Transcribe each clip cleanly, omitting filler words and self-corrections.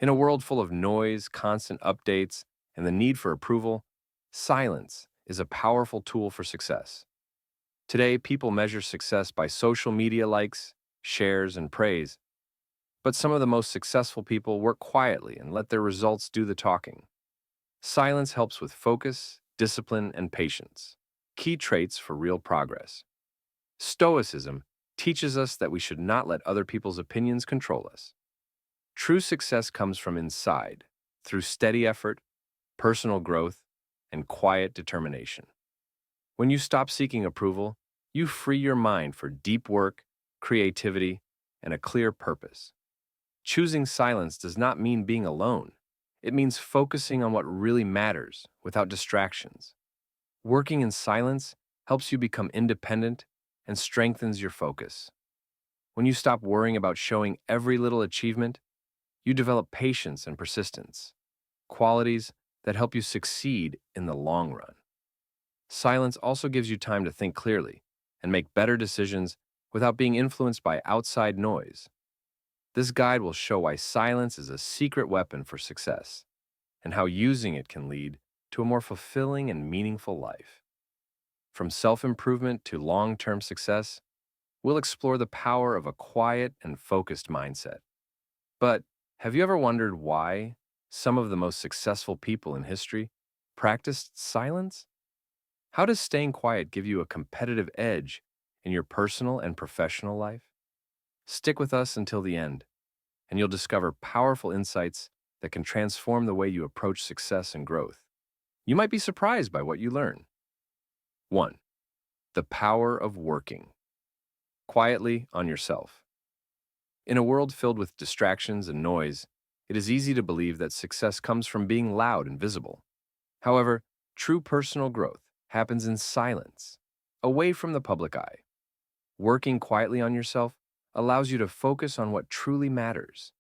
In a world full of noise, constant updates, and the need for approval, silence is a powerful tool for success. Today, people measure success by social media likes, shares, and praise, but some of the most successful people work quietly and let their results do the talking. Silence helps with focus, discipline, and patience, key traits for real progress. Stoicism teaches us that we should not let other people's opinions control us. True success comes from inside, through steady effort, personal growth, and quiet determination. When you stop seeking approval, you free your mind for deep work, creativity, and a clear purpose. Choosing silence does not mean being alone. It means focusing on what really matters without distractions. Working in silence helps you become independent and strengthens your focus. When you stop worrying about showing every little achievement, you develop patience and persistence, qualities that help you succeed in the long run. Silence also gives you time to think clearly and make better decisions without being influenced by outside noise. This guide will show why silence is a secret weapon for success and how using it can lead to a more fulfilling and meaningful life. From self-improvement to long-term success, we'll explore the power of a quiet and focused mindset. But have you ever wondered why some of the most successful people in history practiced silence? How does staying quiet give you a competitive edge in your personal and professional life? Stick with us until the end, and you'll discover powerful insights that can transform the way you approach success and growth. You might be surprised by what you learn. 1. The power of working quietly on yourself. In a world filled with distractions and noise, it is easy to believe that success comes from being loud and visible. However, true personal growth happens in silence, away from the public eye. Working quietly on yourself allows you to focus on what truly matters,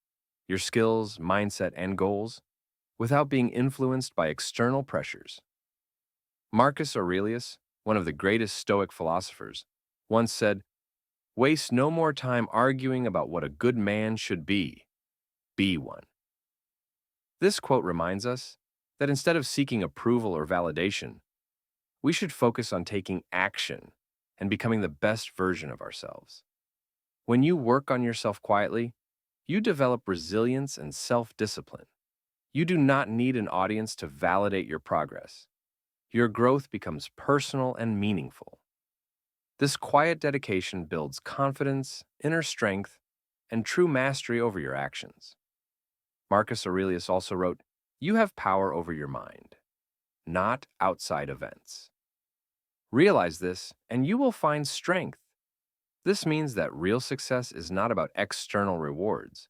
your skills, mindset, and goals, without being influenced by external pressures. Marcus Aurelius, one of the greatest Stoic philosophers, once said, "Waste no more time arguing about what a good man should be one." This quote reminds us that instead of seeking approval or validation, we should focus on taking action and becoming the best version of ourselves. When you work on yourself quietly, you develop resilience and self-discipline. You do not need an audience to validate your progress. Your growth becomes personal and meaningful. This quiet dedication builds confidence, inner strength, and true mastery over your actions. Marcus Aurelius also wrote, "You have power over your mind, not outside events." Realize this, and you will find strength. This means that real success is not about external rewards,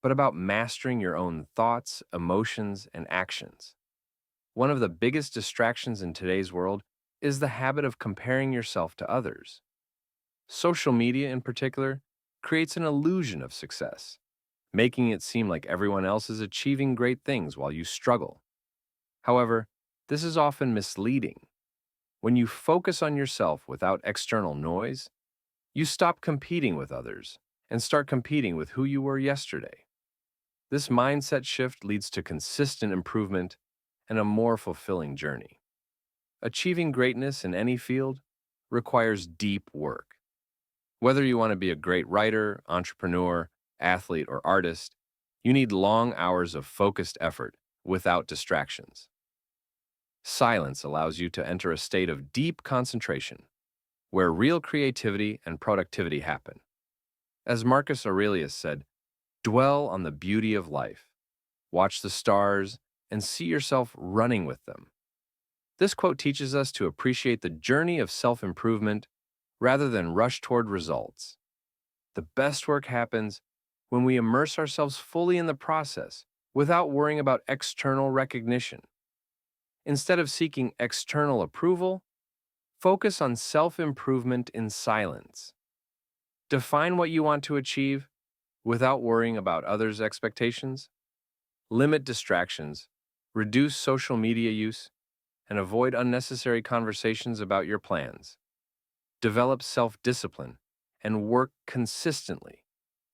but about mastering your own thoughts, emotions, and actions. One of the biggest distractions in today's world is the habit of comparing yourself to others. Social media, in particular, creates an illusion of success, making it seem like everyone else is achieving great things while you struggle. However, this is often misleading. When you focus on yourself without external noise, you stop competing with others and start competing with who you were yesterday. This mindset shift leads to consistent improvement and a more fulfilling journey. Achieving greatness in any field requires deep work. Whether you want to be a great writer, entrepreneur, athlete, or artist, you need long hours of focused effort without distractions. Silence allows you to enter a state of deep concentration, where real creativity and productivity happen. As Marcus Aurelius said, "Dwell on the beauty of life. Watch the stars and see yourself running with them." This quote teaches us to appreciate the journey of self-improvement rather than rush toward results. The best work happens when we immerse ourselves fully in the process without worrying about external recognition. Instead of seeking external approval, focus on self-improvement in silence. Define what you want to achieve without worrying about others' expectations. Limit distractions, reduce social media use, and avoid unnecessary conversations about your plans. Develop self-discipline and work consistently,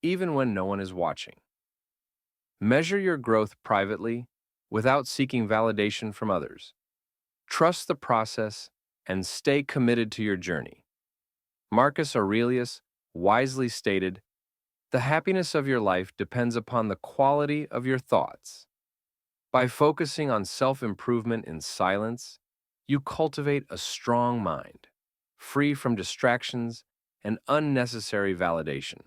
even when no one is watching. Measure your growth privately without seeking validation from others. Trust the process and stay committed to your journey. Marcus Aurelius wisely stated, "The happiness of your life depends upon the quality of your thoughts." By focusing on self-improvement in silence, you cultivate a strong mind, free from distractions and unnecessary validation.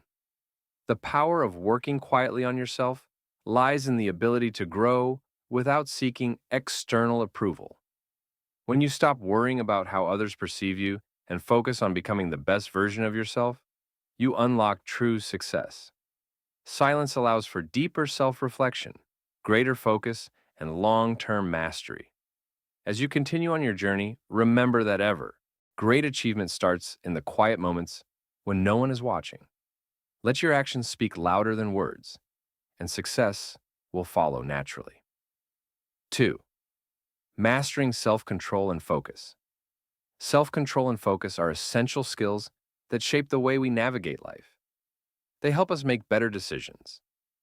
The power of working quietly on yourself lies in the ability to grow without seeking external approval. When you stop worrying about how others perceive you and focus on becoming the best version of yourself, you unlock true success. Silence allows for deeper self-reflection, greater focus, and long-term mastery. As you continue on your journey, remember that great achievement starts in the quiet moments when no one is watching. Let your actions speak louder than words, and success will follow naturally. 2. Mastering self-control and focus. Self-control and focus are essential skills that shape the way we navigate life. They help us make better decisions,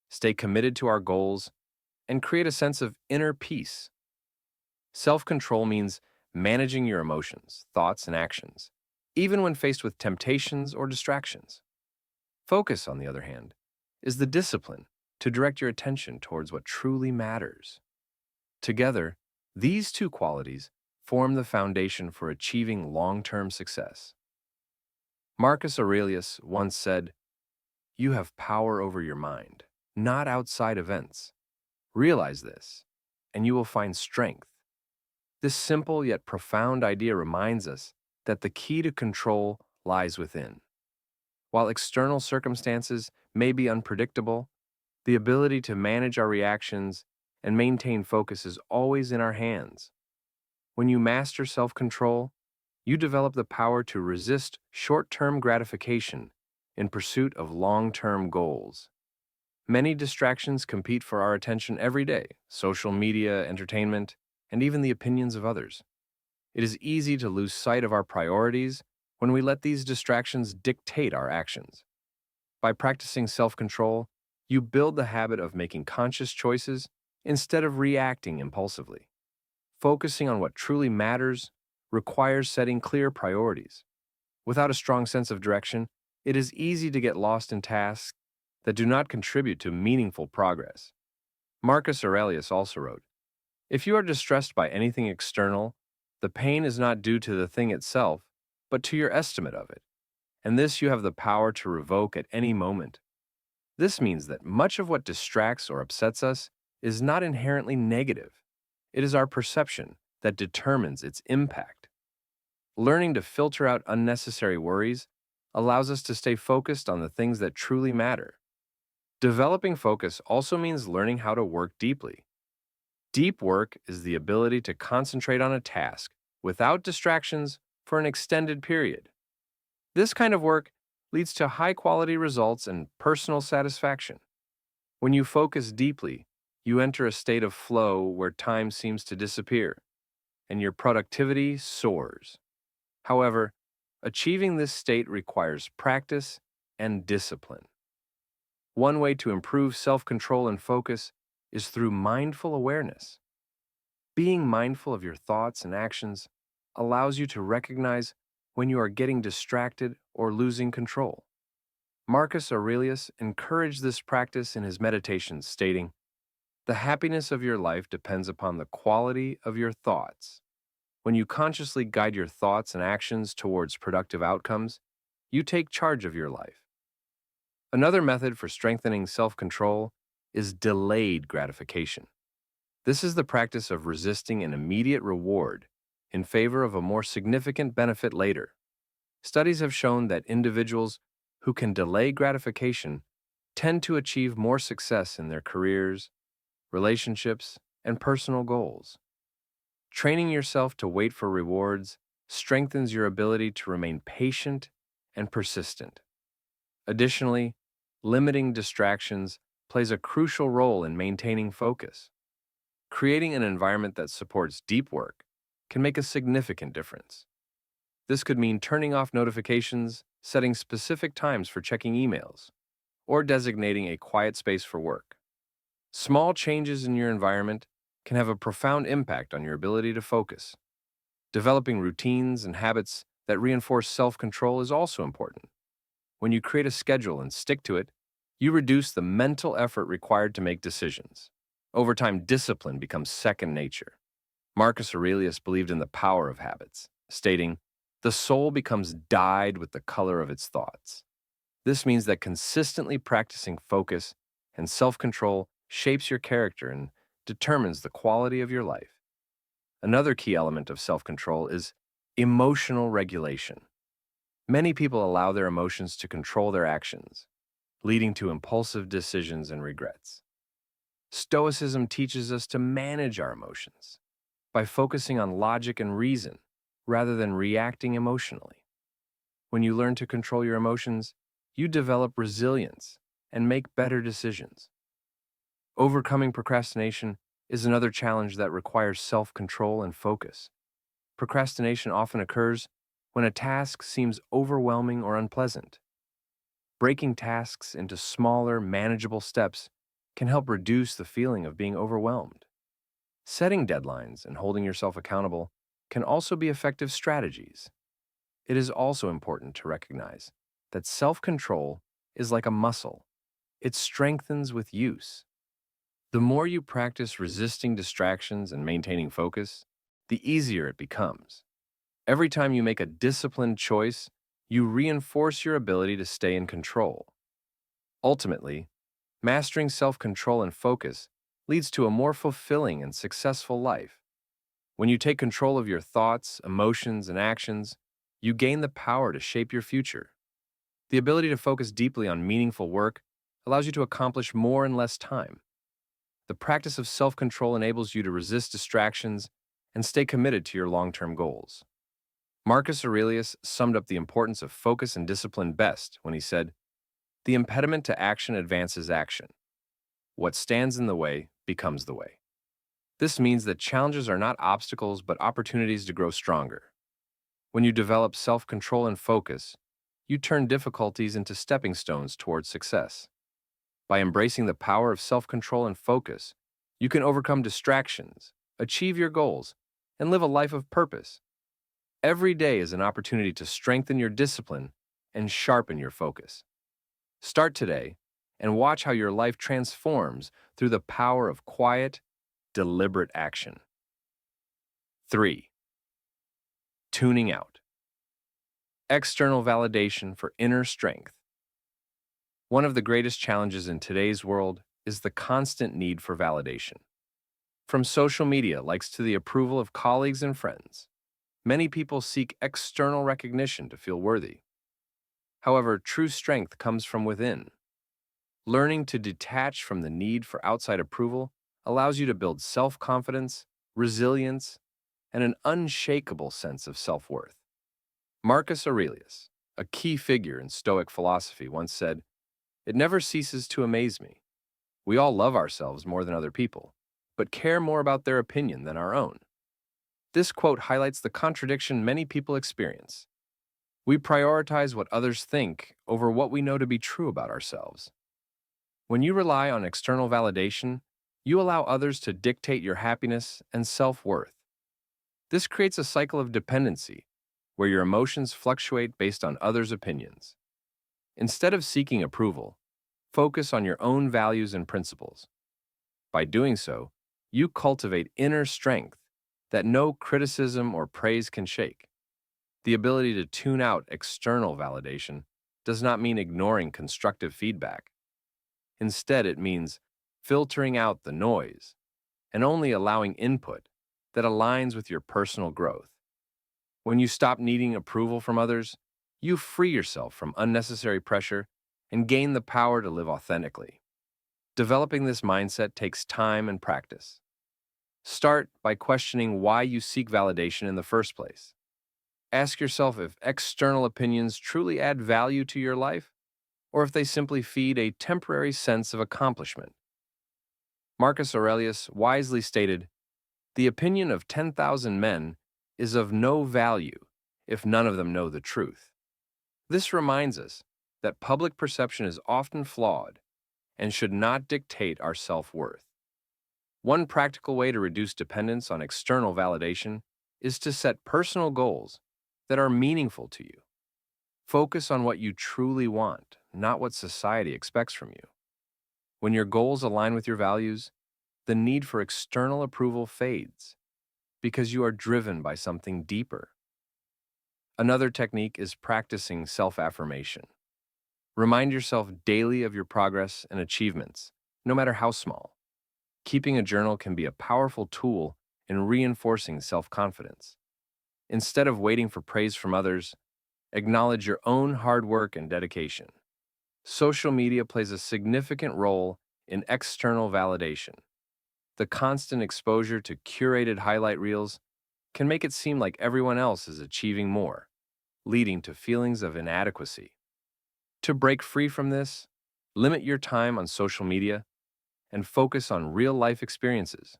stay committed to our goals, and create a sense of inner peace. Self-control means managing your emotions, thoughts, and actions, even when faced with temptations or distractions. Focus, on the other hand, is the discipline to direct your attention towards what truly matters. Together, these two qualities form the foundation for achieving long-term success. Marcus Aurelius once said, "You have power over your mind, not outside events. Realize this, and you will find strength." This simple yet profound idea reminds us that the key to control lies within. While external circumstances may be unpredictable, the ability to manage our reactions and maintain focus is always in our hands. When you master self-control, you develop the power to resist short-term gratification in pursuit of long-term goals. Many distractions compete for our attention every day: social media, entertainment, and even the opinions of others. It is easy to lose sight of our priorities when we let these distractions dictate our actions. By practicing self-control, you build the habit of making conscious choices instead of reacting impulsively. Focusing on what truly matters requires setting clear priorities. Without a strong sense of direction, it is easy to get lost in tasks that do not contribute to meaningful progress. Marcus Aurelius also wrote, "If you are distressed by anything external, the pain is not due to the thing itself, but to your estimate of it, and this you have the power to revoke at any moment." This means that much of what distracts or upsets us is not inherently negative. It is our perception that determines its impact. Learning to filter out unnecessary worries allows us to stay focused on the things that truly matter. Developing focus also means learning how to work deeply. Deep work is the ability to concentrate on a task without distractions for an extended period. This kind of work leads to high-quality results and personal satisfaction. When you focus deeply, you enter a state of flow where time seems to disappear, and your productivity soars. However, achieving this state requires practice and discipline. One way to improve self-control and focus is through mindful awareness. Being mindful of your thoughts and actions allows you to recognize when you are getting distracted or losing control. Marcus Aurelius encouraged this practice in his meditations, stating, "The happiness of your life depends upon the quality of your thoughts." When you consciously guide your thoughts and actions towards productive outcomes, you take charge of your life. Another method for strengthening self-control is delayed gratification. This is the practice of resisting an immediate reward in favor of a more significant benefit later. Studies have shown that individuals who can delay gratification tend to achieve more success in their careers, relationships, and personal goals. Training yourself to wait for rewards strengthens your ability to remain patient and persistent. Additionally, limiting distractions plays a crucial role in maintaining focus. Creating an environment that supports deep work can make a significant difference. This could mean turning off notifications, setting specific times for checking emails, or designating a quiet space for work. Small changes in your environment can have a profound impact on your ability to focus. Developing routines and habits that reinforce self-control is also important. When you create a schedule and stick to it, you reduce the mental effort required to make decisions. Over time, discipline becomes second nature. Marcus Aurelius believed in the power of habits, stating, "The soul becomes dyed with the color of its thoughts." This means that consistently practicing focus and self-control shapes your character and determines the quality of your life. Another key element of self-control is emotional regulation. Many people allow their emotions to control their actions, leading to impulsive decisions and regrets. Stoicism teaches us to manage our emotions by focusing on logic and reason rather than reacting emotionally. When you learn to control your emotions, you develop resilience and make better decisions. Overcoming procrastination is another challenge that requires self-control and focus. Procrastination often occurs when a task seems overwhelming or unpleasant. Breaking tasks into smaller, manageable steps can help reduce the feeling of being overwhelmed. Setting deadlines and holding yourself accountable can also be effective strategies. It is also important to recognize that self-control is like a muscle. It strengthens with use. The more you practice resisting distractions and maintaining focus, the easier it becomes. Every time you make a disciplined choice, you reinforce your ability to stay in control. Ultimately, mastering self-control and focus leads to a more fulfilling and successful life. When you take control of your thoughts, emotions, and actions, you gain the power to shape your future. The ability to focus deeply on meaningful work allows you to accomplish more in less time. The practice of self-control enables you to resist distractions and stay committed to your long-term goals. Marcus Aurelius summed up the importance of focus and discipline best when he said, "The impediment to action advances action. What stands in the way becomes the way." This means that challenges are not obstacles but opportunities to grow stronger. When you develop self-control and focus, you turn difficulties into stepping stones towards success. By embracing the power of self-control and focus, you can overcome distractions, achieve your goals, and live a life of purpose. Every day is an opportunity to strengthen your discipline and sharpen your focus. Start today and watch how your life transforms through the power of quiet, deliberate action. 3. Tuning out. External validation for inner strength. One of the greatest challenges in today's world is the constant need for validation. From social media likes to the approval of colleagues and friends, many people seek external recognition to feel worthy. However, true strength comes from within. Learning to detach from the need for outside approval allows you to build self-confidence, resilience, and an unshakable sense of self-worth. Marcus Aurelius, a key figure in Stoic philosophy, once said, "It never ceases to amaze me. We all love ourselves more than other people, but care more about their opinion than our own." This quote highlights the contradiction many people experience. We prioritize what others think over what we know to be true about ourselves. When you rely on external validation, you allow others to dictate your happiness and self-worth. This creates a cycle of dependency, where your emotions fluctuate based on others' opinions. Instead of seeking approval, focus on your own values and principles. By doing so, you cultivate inner strength that no criticism or praise can shake. The ability to tune out external validation does not mean ignoring constructive feedback. Instead, it means filtering out the noise and only allowing input that aligns with your personal growth. When you stop needing approval from others, you free yourself from unnecessary pressure and gain the power to live authentically. Developing this mindset takes time and practice. Start by questioning why you seek validation in the first place. Ask yourself if external opinions truly add value to your life, or if they simply feed a temporary sense of accomplishment. Marcus Aurelius wisely stated, "The opinion of 10,000 men is of no value if none of them know the truth." This reminds us that public perception is often flawed, and should not dictate our self-worth. One practical way to reduce dependence on external validation is to set personal goals that are meaningful to you. Focus on what you truly want, not what society expects from you. When your goals align with your values, the need for external approval fades because you are driven by something deeper. Another technique is practicing self-affirmation. Remind yourself daily of your progress and achievements, no matter how small. Keeping a journal can be a powerful tool in reinforcing self-confidence. Instead of waiting for praise from others, acknowledge your own hard work and dedication. Social media plays a significant role in external validation. The constant exposure to curated highlight reels can make it seem like everyone else is achieving more, leading to feelings of inadequacy. To break free from this, limit your time on social media and focus on real-life experiences.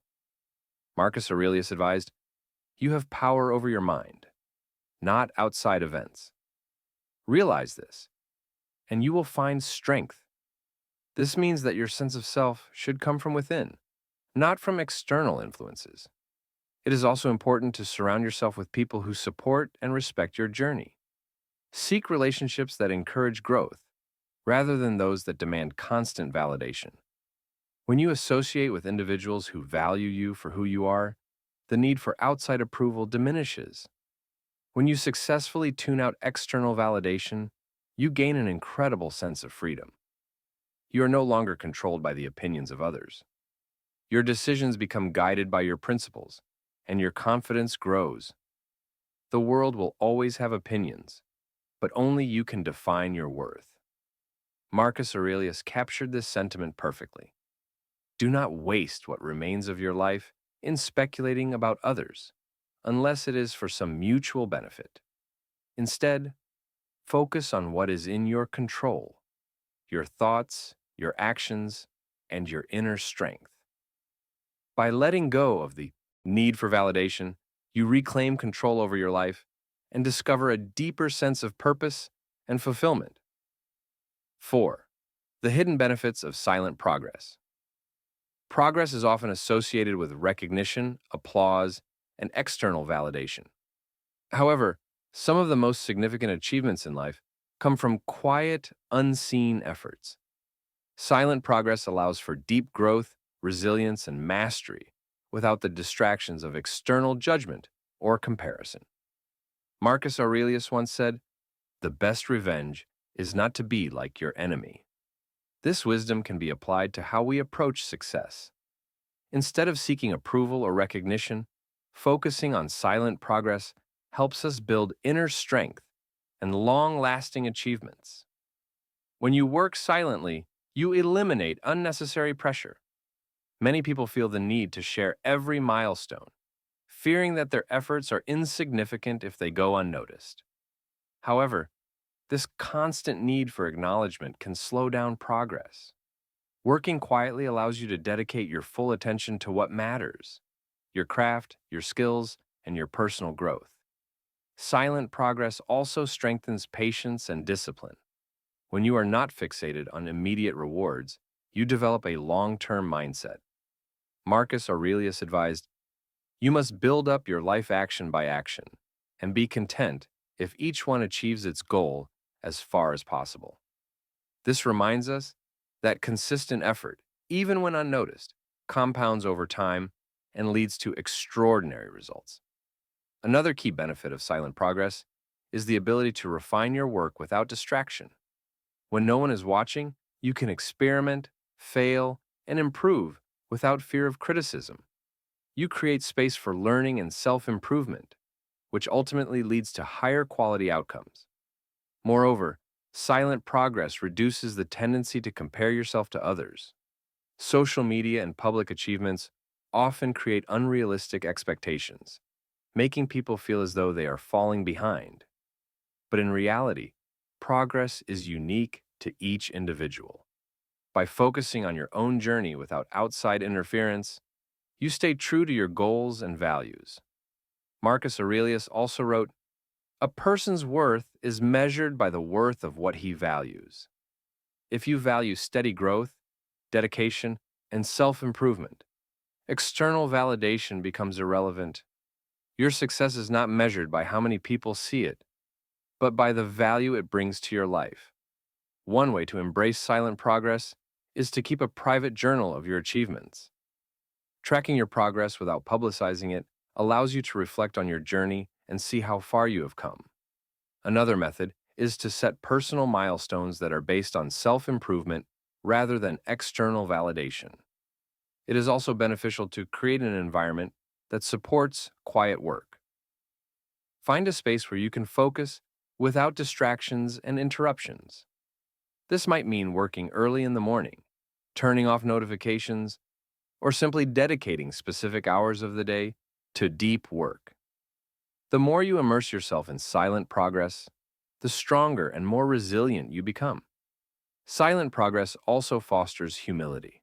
Marcus Aurelius advised, "You have power over your mind, not outside events." Realize this, and you will find strength. This means that your sense of self should come from within, not from external influences. It is also important to surround yourself with people who support and respect your journey. Seek relationships that encourage growth, rather than those that demand constant validation. When you associate with individuals who value you for who you are, the need for outside approval diminishes. When you successfully tune out external validation, you gain an incredible sense of freedom. You are no longer controlled by the opinions of others. Your decisions become guided by your principles, and your confidence grows. The world will always have opinions, but only you can define your worth. Marcus Aurelius captured this sentiment perfectly. Do not waste what remains of your life in speculating about others, unless it is for some mutual benefit. Instead, focus on what is in your control, your thoughts, your actions, and your inner strength. By letting go of the need for validation, you reclaim control over your life and discover a deeper sense of purpose and fulfillment. 4. The hidden benefits of silent progress. Progress is often associated with recognition, applause, and external validation. However, some of the most significant achievements in life come from quiet, unseen efforts. Silent progress allows for deep growth, resilience, and mastery without the distractions of external judgment or comparison. Marcus Aurelius once said, "The best revenge is not to be like your enemy." This wisdom can be applied to how we approach success. Instead of seeking approval or recognition, focusing on silent progress helps us build inner strength and long-lasting achievements. When you work silently, you eliminate unnecessary pressure. Many people feel the need to share every milestone, fearing that their efforts are insignificant if they go unnoticed. However, this constant need for acknowledgement can slow down progress. Working quietly allows you to dedicate your full attention to what matters: your craft, your skills, and your personal growth. Silent progress also strengthens patience and discipline. When you are not fixated on immediate rewards, you develop a long-term mindset. Marcus Aurelius advised, "You must build up your life action by action, and be content if each one achieves its goal as far as possible." This reminds us that consistent effort, even when unnoticed, compounds over time and leads to extraordinary results. Another key benefit of silent progress is the ability to refine your work without distraction. When no one is watching, you can experiment, fail, and improve without fear of criticism. You create space for learning and self-improvement, which ultimately leads to higher quality outcomes. Moreover, silent progress reduces the tendency to compare yourself to others. Social media and public achievements often create unrealistic expectations, making people feel as though they are falling behind. But in reality, progress is unique to each individual. By focusing on your own journey without outside interference, you stay true to your goals and values. Marcus Aurelius also wrote, "A person's worth is measured by the worth of what he values." If you value steady growth, dedication, and self-improvement. External validation becomes irrelevant. Your success is not measured by how many people see it, but by the value it brings to your life. One way to embrace silent progress is to keep a private journal of your achievements. Tracking your progress without publicizing it allows you to reflect on your journey and see how far you have come. Another method is to set personal milestones that are based on self-improvement rather than external validation. It is also beneficial to create an environment that supports quiet work. Find a space where you can focus without distractions and interruptions. This might mean working early in the morning, turning off notifications, or simply dedicating specific hours of the day to deep work. The more you immerse yourself in silent progress, the stronger and more resilient you become. Silent progress also fosters humility.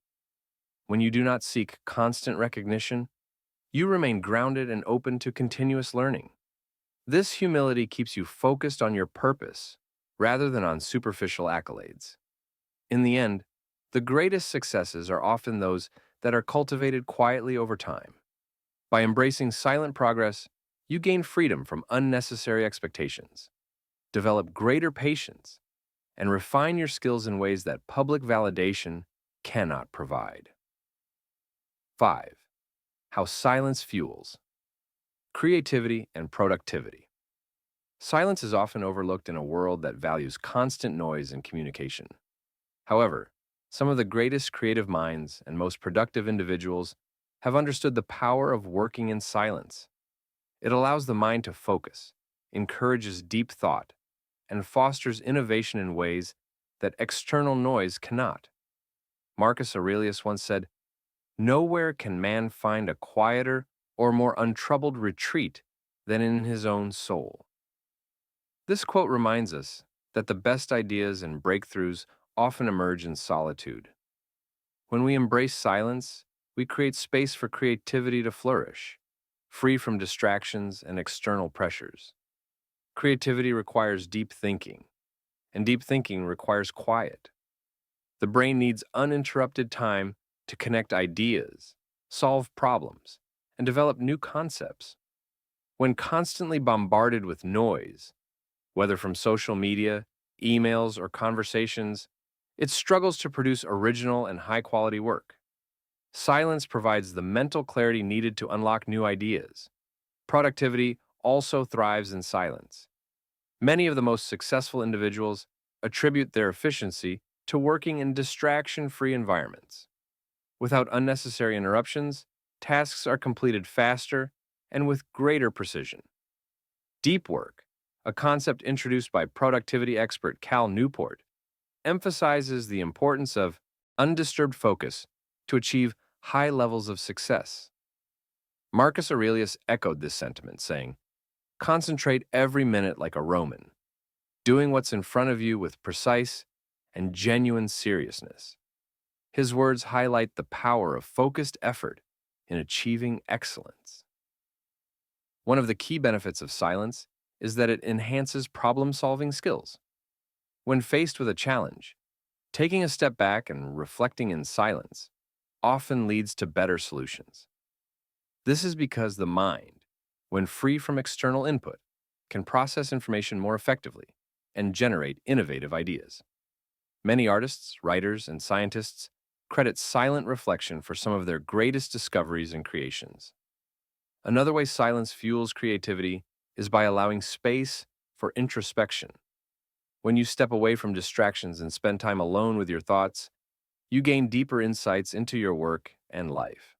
When you do not seek constant recognition, you remain grounded and open to continuous learning. This humility keeps you focused on your purpose rather than on superficial accolades. In the end, the greatest successes are often those that are cultivated quietly over time. By embracing silent progress, you gain freedom from unnecessary expectations, develop greater patience, and refine your skills in ways that public validation cannot provide. 5. How silence fuels creativity and productivity. Silence is often overlooked in a world that values constant noise and communication. However, some of the greatest creative minds and most productive individuals have understood the power of working in silence. It allows the mind to focus, encourages deep thought, and fosters innovation in ways that external noise cannot. Marcus Aurelius once said, "Nowhere can man find a quieter or more untroubled retreat than in his own soul." This quote reminds us that the best ideas and breakthroughs often emerge in solitude. When we embrace silence, we create space for creativity to flourish, free from distractions and external pressures. Creativity requires deep thinking, and deep thinking requires quiet. The brain needs uninterrupted time to connect ideas, solve problems, and develop new concepts. When constantly bombarded with noise, whether from social media, emails, or conversations, it struggles to produce original and high-quality work. Silence provides the mental clarity needed to unlock new ideas. Productivity also thrives in silence. Many of the most successful individuals attribute their efficiency to working in distraction-free environments. Without unnecessary interruptions, tasks are completed faster and with greater precision. Deep work, a concept introduced by productivity expert Cal Newport, emphasizes the importance of undisturbed focus to achieve high levels of success. Marcus Aurelius echoed this sentiment, saying, "Concentrate every minute like a Roman, doing what's in front of you with precise and genuine seriousness." His words highlight the power of focused effort in achieving excellence. One of the key benefits of silence is that it enhances problem-solving skills. When faced with a challenge, taking a step back and reflecting in silence often leads to better solutions. This is because the mind, when free from external input, can process information more effectively and generate innovative ideas. Many artists, writers, and scientists credit silent reflection for some of their greatest discoveries and creations. Another way silence fuels creativity is by allowing space for introspection. When you step away from distractions and spend time alone with your thoughts, you gain deeper insights into your work and life.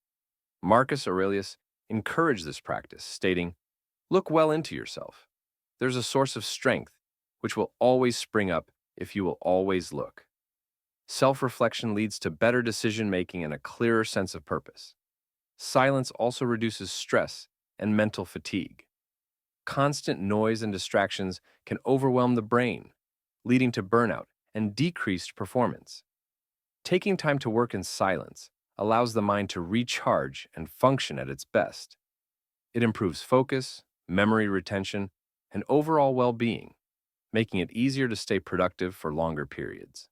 Marcus Aurelius encouraged this practice, stating, "Look well into yourself. There's a source of strength which will always spring up if you will always look." Self-reflection leads to better decision-making and a clearer sense of purpose. Silence also reduces stress and mental fatigue. Constant noise and distractions can overwhelm the brain, leading to burnout and decreased performance. Taking time to work in silence allows the mind to recharge and function at its best. It improves focus, memory retention, and overall well-being, making it easier to stay productive for longer periods.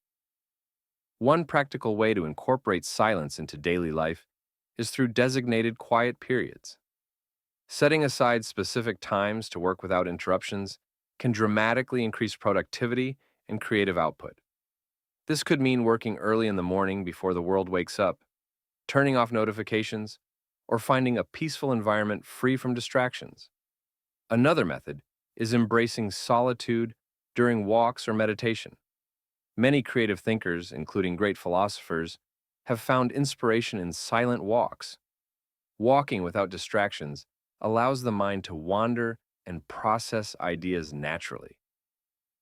One practical way to incorporate silence into daily life is through designated quiet periods. Setting aside specific times to work without interruptions can dramatically increase productivity and creative output. This could mean working early in the morning before the world wakes up, turning off notifications, or finding a peaceful environment free from distractions. Another method is embracing solitude during walks or meditation. Many creative thinkers, including great philosophers, have found inspiration in silent walks. Walking without distractions allows the mind to wander and process ideas naturally.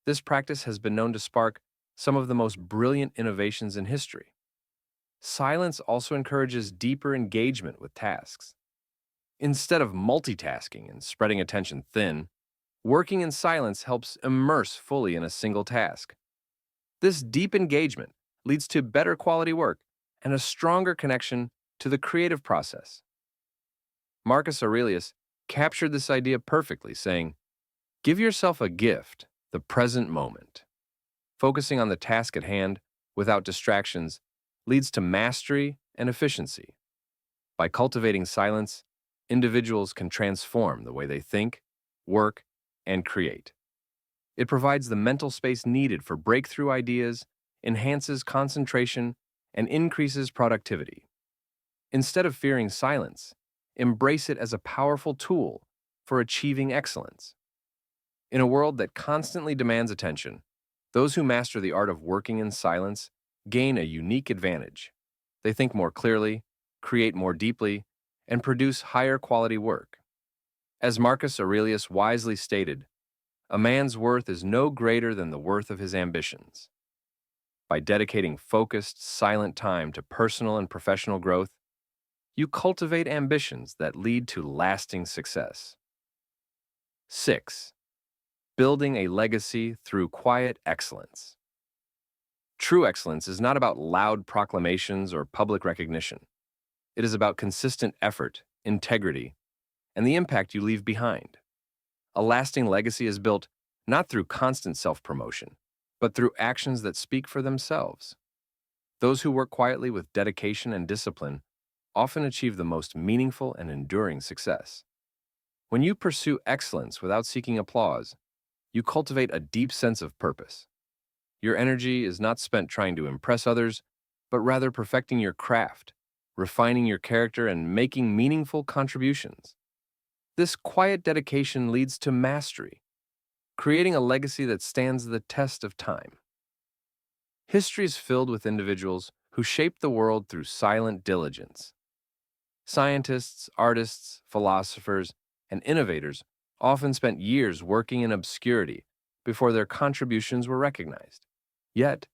This practice has been known to spark some of the most brilliant innovations in history. Silence also encourages deeper engagement with tasks. Instead of multitasking and spreading attention thin, working in silence helps immerse fully in a single task. This deep engagement leads to better quality work and a stronger connection to the creative process. Marcus Aurelius captured this idea perfectly, saying, "Give yourself a gift, the present moment." Focusing on the task at hand without distractions leads to mastery and efficiency. By cultivating silence, individuals can transform the way they think, work, and create. It provides the mental space needed for breakthrough ideas, enhances concentration, and increases productivity. Instead of fearing silence, embrace it as a powerful tool for achieving excellence. In a world that constantly demands attention, those who master the art of working in silence gain a unique advantage. They think more clearly, create more deeply, and produce higher quality work. As Marcus Aurelius wisely stated, "A man's worth is no greater than the worth of his ambitions." By dedicating focused, silent time to personal and professional growth, you cultivate ambitions that lead to lasting success. 6. Building a legacy through quiet excellence. True excellence is not about loud proclamations or public recognition. It is about consistent effort, integrity, and the impact you leave behind. A lasting legacy is built not through constant self-promotion, but through actions that speak for themselves. Those who work quietly with dedication and discipline often achieve the most meaningful and enduring success. When you pursue excellence without seeking applause, you cultivate a deep sense of purpose. Your energy is not spent trying to impress others, but rather perfecting your craft, refining your character, and making meaningful contributions. This quiet dedication leads to mastery, creating a legacy that stands the test of time. History is filled with individuals who shaped the world through silent diligence. Scientists, artists, philosophers, and innovators often spent years working in obscurity before their contributions were recognized. Yet,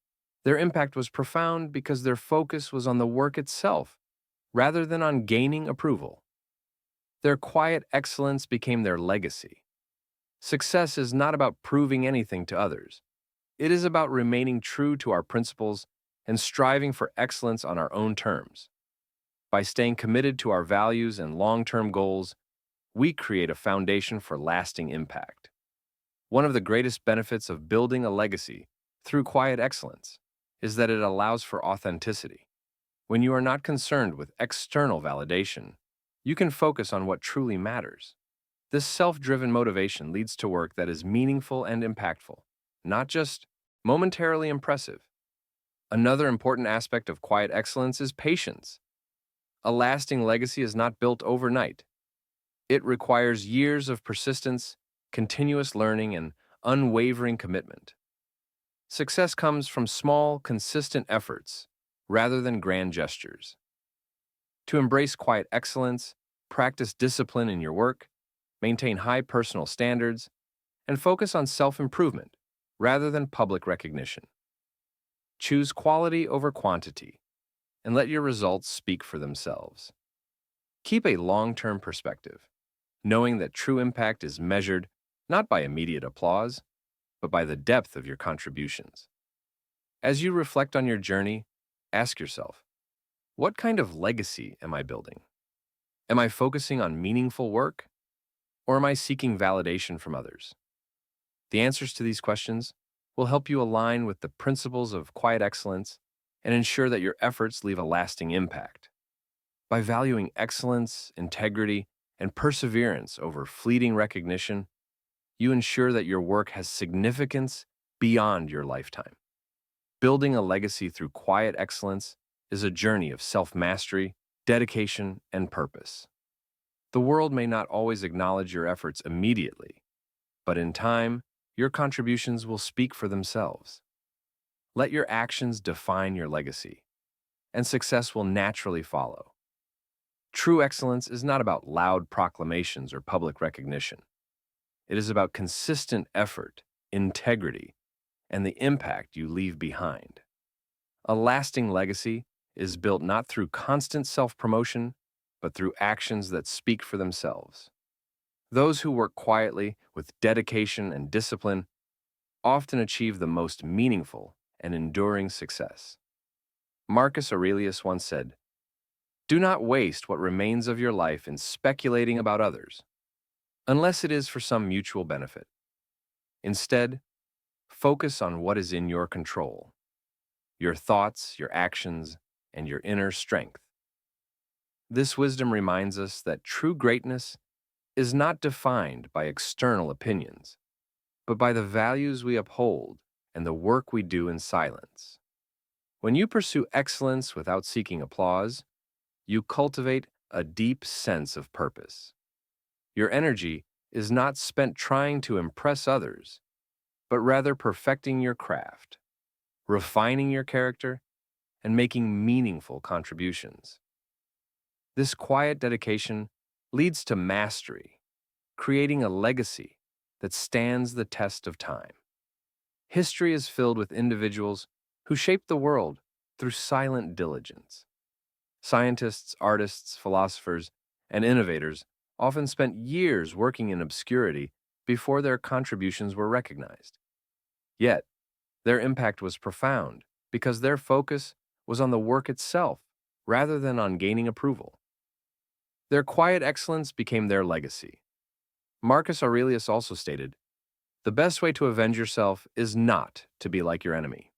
their impact was profound because their focus was on the work itself, rather than on gaining approval. Their quiet excellence became their legacy. Success is not about proving anything to others. It is about remaining true to our principles and striving for excellence on our own terms. By staying committed to our values and long-term goals, we create a foundation for lasting impact. One of the greatest benefits of building a legacy through quiet excellence is that it allows for authenticity. When you are not concerned with external validation, you can focus on what truly matters. This self-driven motivation leads to work that is meaningful and impactful, not just momentarily impressive. Another important aspect of quiet excellence is patience. A lasting legacy is not built overnight. It requires years of persistence, continuous learning, and unwavering commitment. Success comes from small, consistent efforts rather than grand gestures. To embrace quiet excellence, practice discipline in your work, maintain high personal standards, and focus on self-improvement rather than public recognition. Choose quality over quantity, and let your results speak for themselves. Keep a long-term perspective, knowing that true impact is measured not by immediate applause, but by the depth of your contributions. As you reflect on your journey, ask yourself, what kind of legacy am I building? Am I focusing on meaningful work, or am I seeking validation from others? The answers to these questions will help you align with the principles of quiet excellence and ensure that your efforts leave a lasting impact. By valuing excellence, integrity, and perseverance over fleeting recognition, you ensure that your work has significance beyond your lifetime. Building a legacy through quiet excellence is a journey of self-mastery, dedication, and purpose. The world may not always acknowledge your efforts immediately, but in time, your contributions will speak for themselves. Let your actions define your legacy, and success will naturally follow. True excellence is not about loud proclamations or public recognition. It is about consistent effort, integrity, and the impact you leave behind. A lasting legacy is built not through constant self-promotion, but through actions that speak for themselves. Those who work quietly with dedication and discipline often achieve the most meaningful and enduring success. Marcus Aurelius once said, "Do not waste what remains of your life in speculating about others, unless it is for some mutual benefit. Instead, focus on what is in your control, your thoughts, your actions, and your inner strength." This wisdom reminds us that true greatness is not defined by external opinions, but by the values we uphold and the work we do in silence. When you pursue excellence without seeking applause, you cultivate a deep sense of purpose. Your energy is not spent trying to impress others, but rather perfecting your craft, refining your character, and making meaningful contributions. This quiet dedication leads to mastery, creating a legacy that stands the test of time. History is filled with individuals who shaped the world through silent diligence. Scientists, artists, philosophers, and innovators often spent years working in obscurity before their contributions were recognized. Yet, their impact was profound because their focus was on the work itself rather than on gaining approval. Their quiet excellence became their legacy. Marcus Aurelius also stated, "The best way to avenge yourself is not to be like your enemy."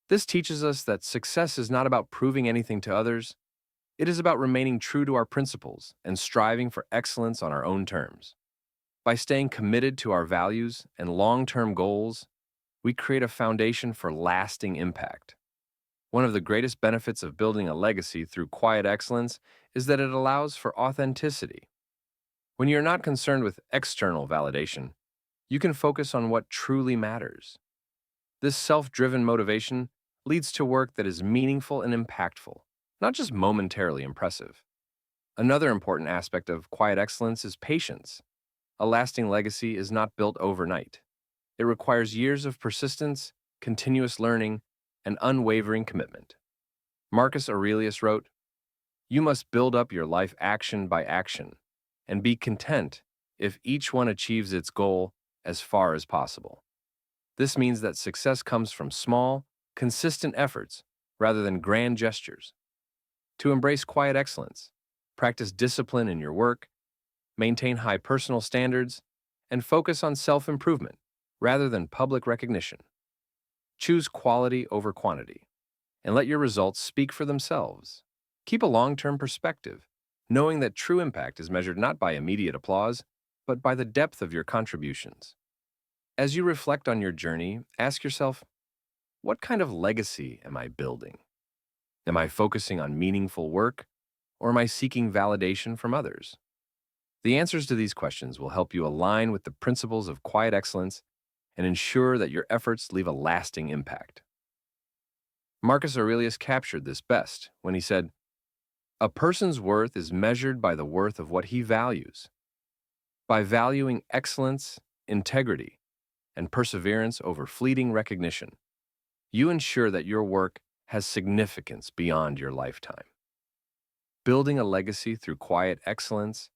This teaches us that success is not about proving anything to others. It is about remaining true to our principles and striving for excellence on our own terms. By staying committed to our values and long-term goals, we create a foundation for lasting impact. One of the greatest benefits of building a legacy through quiet excellence is that it allows for authenticity. When you're not concerned with external validation, you can focus on what truly matters. This self-driven motivation leads to work that is meaningful and impactful, not just momentarily impressive. Another important aspect of quiet excellence is patience. A lasting legacy is not built overnight. It requires years of persistence, continuous learning, and unwavering commitment. Marcus Aurelius wrote, "You must build up your life action by action, and be content if each one achieves its goal as far as possible." This means that success comes from small, consistent efforts rather than grand gestures. To embrace quiet excellence, practice discipline in your work, maintain high personal standards, and focus on self-improvement rather than public recognition. Choose quality over quantity, and let your results speak for themselves. Keep a long-term perspective, knowing that true impact is measured not by immediate applause, but by the depth of your contributions. As you reflect on your journey, ask yourself, what kind of legacy am I building? Am I focusing on meaningful work, or am I seeking validation from others? The answers to these questions will help you align with the principles of quiet excellence and ensure that your efforts leave a lasting impact. Marcus Aurelius captured this best when he said, "A person's worth is measured by the worth of what he values." By valuing excellence, integrity, and perseverance over fleeting recognition, you ensure that your work has significance beyond your lifetime. Building a legacy through quiet excellence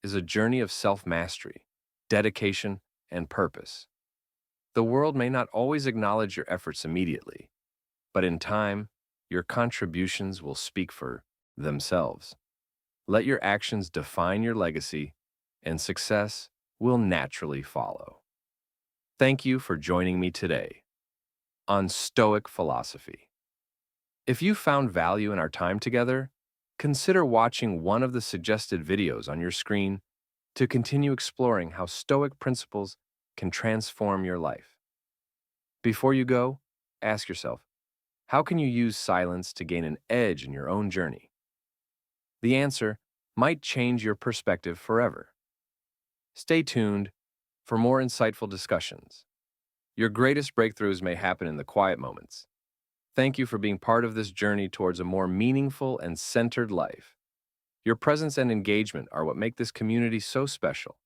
is a journey of self-mastery, dedication, and purpose. The world may not always acknowledge your efforts immediately, but in time, your contributions will speak for themselves. Let your actions define your legacy, and success will naturally follow. Thank you for joining me today on Stoic Philosophy. If you found value in our time together, consider watching one of the suggested videos on your screen to continue exploring how Stoic principles can transform your life. Before you go, ask yourself, how can you use silence to gain an edge in your own journey? The answer might change your perspective forever. Stay tuned for more insightful discussions. Your greatest breakthroughs may happen in the quiet moments. Thank you for being part of this journey towards a more meaningful and centered life. Your presence and engagement are what make this community so special.